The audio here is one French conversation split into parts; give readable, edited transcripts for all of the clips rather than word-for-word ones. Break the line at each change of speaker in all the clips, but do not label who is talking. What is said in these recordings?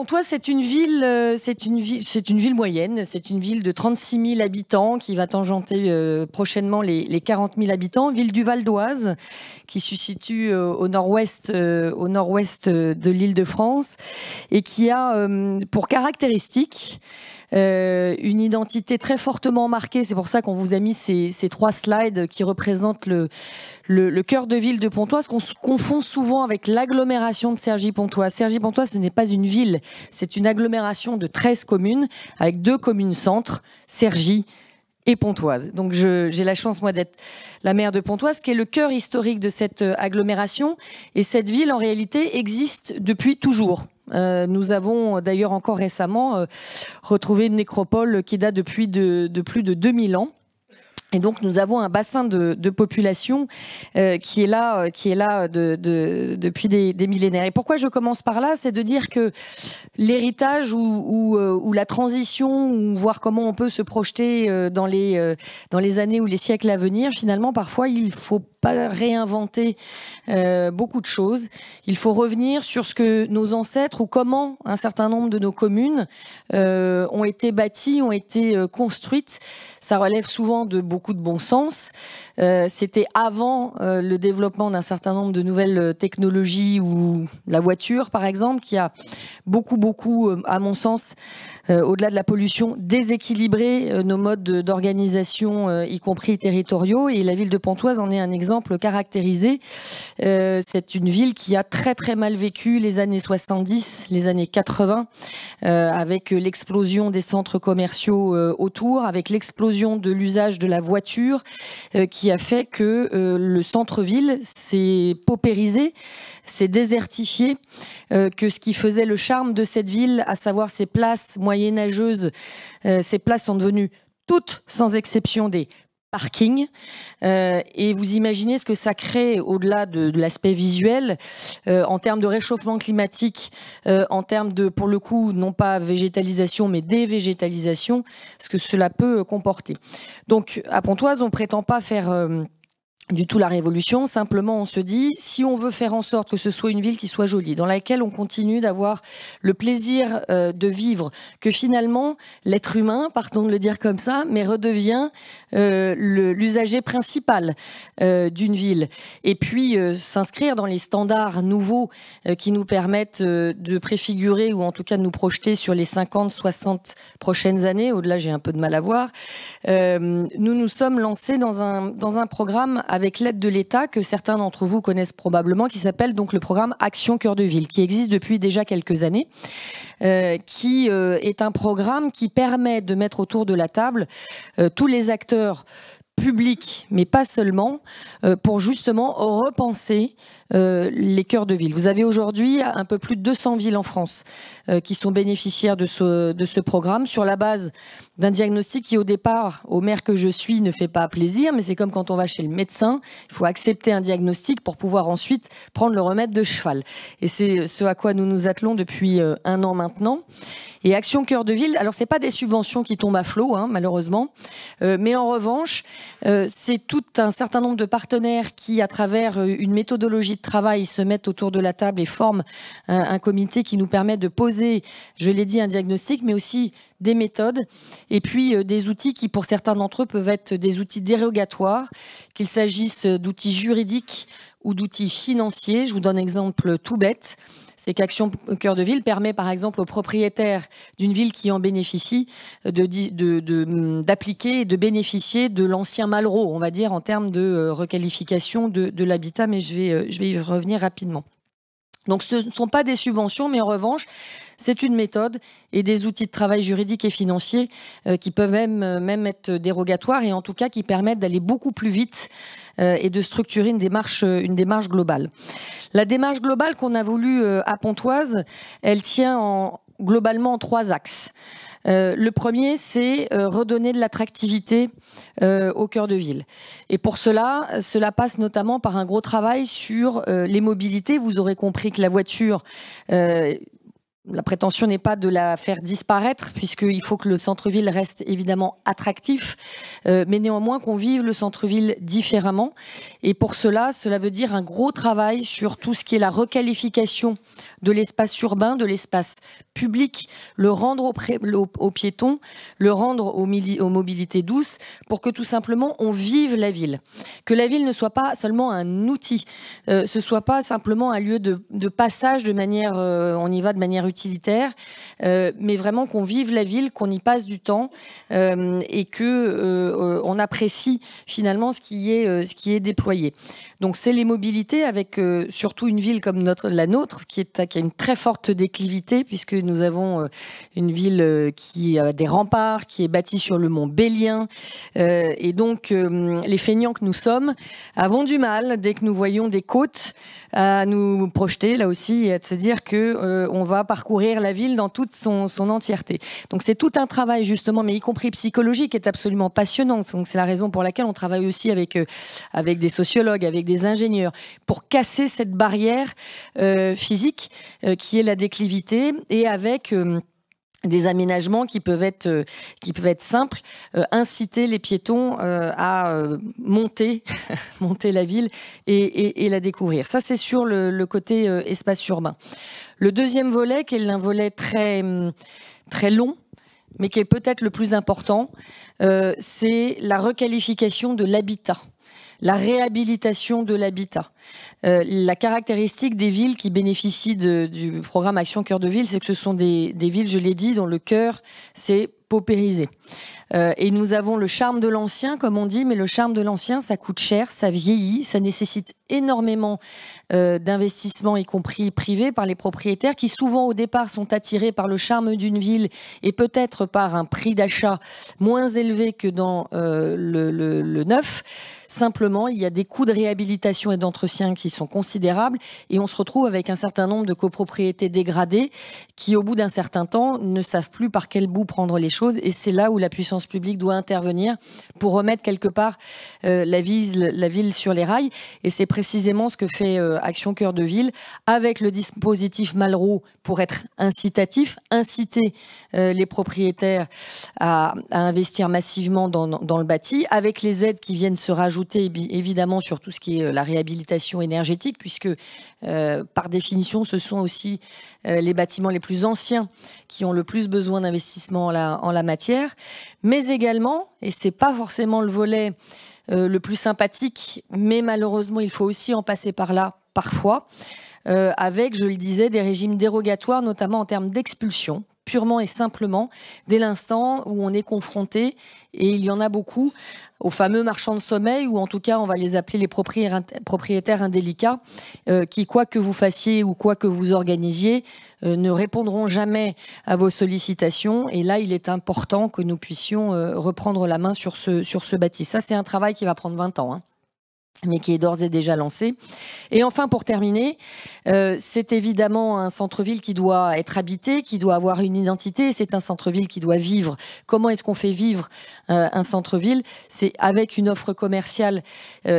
Pontoise, c'est une ville moyenne. C'est une ville de 36 000 habitants qui va tangenter prochainement les 40 000 habitants. Ville du Val d'Oise, qui se situe au nord-ouest de l'Île-de-France et qui a pour caractéristique une identité très fortement marquée. C'est pour ça qu'on vous a mis ces 3 slides qui représentent le cœur de ville de Pontoise, qu'on se confond souvent avec l'agglomération de Cergy-Pontoise. Cergy-Pontoise, ce n'est pas une ville, c'est une agglomération de 13 communes, avec 2 communes-centres, Cergy et Pontoise. Donc j'ai la chance, moi, d'être la maire de Pontoise, qui est le cœur historique de cette agglomération. Et cette ville, en réalité, existe depuis toujours. Nous avons d'ailleurs encore récemment retrouvé une nécropole qui date de plus de 2000 ans. Et donc nous avons un bassin de population qui est là depuis des millénaires. Et pourquoi je commence par là, c'est de dire que l'héritage ou la transition, ou voir comment on peut se projeter dans les années ou les siècles à venir, finalement parfois il faut pas réinventer beaucoup de choses. Il faut revenir sur ce que nos ancêtres ou comment un certain nombre de nos communes ont été bâties, ont été construites. Ça relève souvent de beaucoup de bon sens. C'était avant le développement d'un certain nombre de nouvelles technologies ou la voiture, par exemple, qui a beaucoup, à mon sens, au-delà de la pollution, déséquilibré nos modes d'organisation, y compris territoriaux. Et la ville de Pontoise en est un exemple caractérisé. C'est une ville qui a très mal vécu les années 70, les années 80, avec l'explosion des centres commerciaux autour, avec l'explosion de l'usage de la voiture, qui a fait que le centre-ville s'est paupérisé, s'est désertifié, que ce qui faisait le charme de cette ville, à savoir ses places moyenâgeuses, ces places sont devenues toutes, sans exception, des parkings. Et vous imaginez ce que ça crée au-delà de l'aspect visuel, en termes de réchauffement climatique, en termes de, pour le coup, non pas végétalisation, mais dévégétalisation, ce que cela peut comporter. Donc, à Pontoise, on ne prétend pas faire du tout la révolution, simplement on se dit, si on veut faire en sorte que ce soit une ville qui soit jolie, dans laquelle on continue d'avoir le plaisir de vivre, que finalement l'être humain, pardon de le dire comme ça, mais redevient l'usager principal d'une ville, et puis s'inscrire dans les standards nouveaux qui nous permettent de préfigurer, ou en tout cas de nous projeter sur les 50-60 prochaines années, au-delà j'ai un peu de mal à voir, nous sommes lancés dans un programme avec l'aide de l'État que certains d'entre vous connaissent probablement, qui s'appelle donc le programme Action Cœur de Ville, qui existe depuis déjà quelques années, qui est un programme qui permet de mettre autour de la table tous les acteurs publics, mais pas seulement, pour justement repenser les cœurs de ville. Vous avez aujourd'hui un peu plus de 200 villes en France qui sont bénéficiaires de ce programme, sur la base d'un diagnostic qui, au départ, au maire que je suis, ne fait pas plaisir, mais c'est comme quand on va chez le médecin, il faut accepter un diagnostic pour pouvoir ensuite prendre le remède de cheval. Et c'est ce à quoi nous nous attelons depuis 1 an maintenant. Et Action Cœur de Ville, alors c'est pas des subventions qui tombent à flot, hein, malheureusement, mais en revanche, c'est tout un certain nombre de partenaires qui, à travers une méthodologie de travail, se mettent autour de la table et forment un comité qui nous permet de poser, je l'ai dit, un diagnostic, mais aussi des méthodes, et puis des outils qui, pour certains d'entre eux, peuvent être des outils dérogatoires, qu'il s'agisse d'outils juridiques ou d'outils financiers. Je vous donne un exemple tout bête. C'est qu'Action Cœur de Ville permet par exemple aux propriétaires d'une ville qui en bénéficie d'appliquer et de bénéficier de l'ancien Malraux, on va dire, en termes de requalification de l'habitat, mais je vais y revenir rapidement. Donc ce ne sont pas des subventions, mais en revanche, c'est une méthode et des outils de travail juridiques et financiers qui peuvent même être dérogatoires, et en tout cas qui permettent d'aller beaucoup plus vite et de structurer une démarche globale. La démarche globale qu'on a voulu à Pontoise, elle tient globalement en 3 axes. Le premier, c'est redonner de l'attractivité au cœur de ville. Et pour cela passe notamment par un gros travail sur les mobilités. Vous aurez compris que la voiture la prétention n'est pas de la faire disparaître, puisqu'il faut que le centre-ville reste évidemment attractif, mais néanmoins qu'on vive le centre-ville différemment. Et pour cela veut dire un gros travail sur tout ce qui est la requalification de l'espace urbain, de l'espace public, le rendre aux piétons, le rendre aux mobilités douces, pour que tout simplement on vive la ville. Que la ville ne soit pas seulement un outil, ce soit pas simplement un lieu de passage de manière, on y va de manière utilitaire, mais vraiment qu'on vive la ville, qu'on y passe du temps et que on apprécie finalement ce qui est déployé. Donc c'est les mobilités avec surtout une ville comme la nôtre qui a une très forte déclivité, puisque nous avons une ville qui a des remparts, qui est bâtie sur le mont Bélien, et donc les feignants que nous sommes avons du mal dès que nous voyons des côtes à nous projeter là aussi et à se dire que on va parcourir la ville dans toute son entièreté. Donc c'est tout un travail justement, mais y compris psychologique, qui est absolument passionnant. Donc c'est la raison pour laquelle on travaille aussi avec des sociologues, avec des ingénieurs, pour casser cette barrière physique qui est la déclivité, et avec des aménagements qui peuvent être simples, inciter les piétons à monter la ville et la découvrir. Ça, c'est sur le côté espace urbain. Le deuxième volet, qui est un volet très long, mais qui est peut-être le plus important, c'est la requalification de l'habitat, la réhabilitation de l'habitat. La caractéristique des villes qui bénéficient du programme Action Cœur de Ville, c'est que ce sont des villes, je l'ai dit, dont le cœur s'est paupérisé. Et nous avons le charme de l'ancien, comme on dit, mais le charme de l'ancien, ça coûte cher, ça vieillit, ça nécessite énormément d'investissements, y compris privés, par les propriétaires, qui souvent au départ sont attirés par le charme d'une ville et peut-être par un prix d'achat moins élevé que dans le neuf. Simplement, il y a des coûts de réhabilitation et d'entretien qui sont considérables, et on se retrouve avec un certain nombre de copropriétés dégradées qui, au bout d'un certain temps, ne savent plus par quel bout prendre les choses, et c'est là où la puissance publique doit intervenir pour remettre quelque part la ville sur les rails. Et c'est précisément ce que fait Action Cœur de Ville, avec le dispositif Malraux pour être incitatif, inciter les propriétaires à investir massivement dans le bâti, avec les aides qui viennent se rajouter évidemment sur tout ce qui est la réhabilitation énergétique, puisque par définition ce sont aussi les bâtiments les plus anciens qui ont le plus besoin d'investissement en la matière, mais également, et c'est pas forcément le volet le plus sympathique, mais malheureusement il faut aussi en passer par là parfois, avec, je le disais, des régimes dérogatoires, notamment en termes d'expulsion, purement et simplement, dès l'instant où on est confronté, et il y en a beaucoup, aux fameux marchands de sommeil, ou en tout cas on va les appeler les propriétaires indélicats, qui, quoi que vous fassiez ou quoi que vous organisiez, ne répondront jamais à vos sollicitations. Et là, il est important que nous puissions reprendre la main sur ce bâti. Ça, c'est un travail qui va prendre 20 ans, hein, mais qui est d'ores et déjà lancé. Et enfin, pour terminer, c'est évidemment un centre-ville qui doit être habité, qui doit avoir une identité, c'est un centre-ville qui doit vivre. Comment est-ce qu'on fait vivre un centre-ville? C'est avec une offre commerciale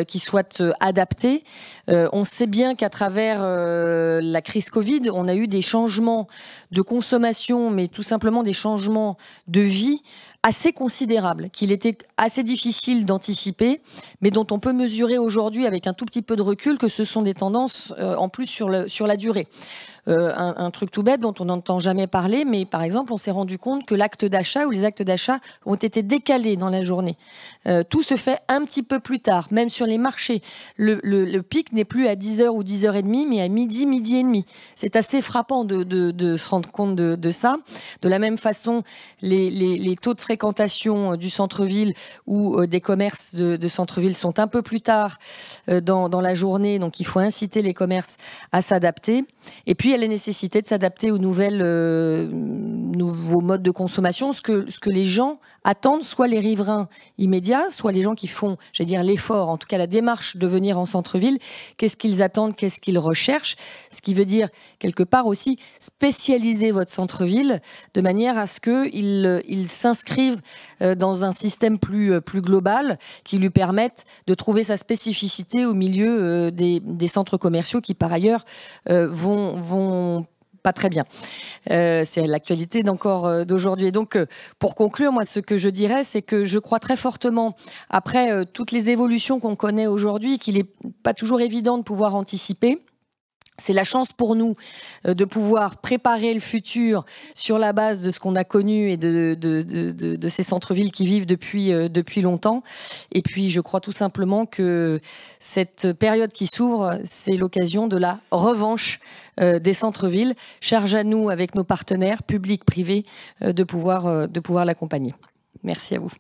qui soit adaptée. On sait bien qu'à travers la crise Covid, on a eu des changements de consommation, mais tout simplement des changements de vie assez considérable, qu'il était assez difficile d'anticiper, mais dont on peut mesurer aujourd'hui avec un tout petit peu de recul que ce sont des tendances en plus sur la durée. Un truc tout bête dont on n'entend jamais parler, mais par exemple, on s'est rendu compte que l'acte d'achat ou les actes d'achat ont été décalés dans la journée. Tout se fait un petit peu plus tard, même sur les marchés. Le pic n'est plus à 10h ou 10h30, mais à midi, midi et demi. C'est assez frappant de se rendre compte de ça. De la même façon, les taux de fréquentation du centre-ville ou des commerces de centre-ville sont un peu plus tard dans la journée, donc il faut inciter les commerces à s'adapter. Et puis, il y a la nécessité de s'adapter aux nouveaux modes de consommation, ce que les gens attendent, soit les riverains immédiats, soit les gens qui font, j'allais dire, l'effort, en tout cas la démarche de venir en centre-ville. Qu'est-ce qu'ils attendent, qu'est-ce qu'ils recherchent? Ce qui veut dire, quelque part aussi, spécialiser votre centre-ville de manière à ce qu'il s'inscrive dans un système plus global qui lui permette de trouver sa spécificité au milieu des centres commerciaux qui, par ailleurs, vont pas très bien. C'est l'actualité d'encore d'aujourd'hui. Et donc, pour conclure, moi, ce que je dirais, c'est que je crois très fortement, après toutes les évolutions qu'on connaît aujourd'hui, qu'il n'est pas toujours évident de pouvoir anticiper. C'est la chance pour nous de pouvoir préparer le futur sur la base de ce qu'on a connu et de ces centres-villes qui vivent depuis longtemps. Et puis, je crois tout simplement que cette période qui s'ouvre, c'est l'occasion de la revanche des centres-villes. Charge à nous, avec nos partenaires publics, privés, de pouvoir l'accompagner. Merci à vous.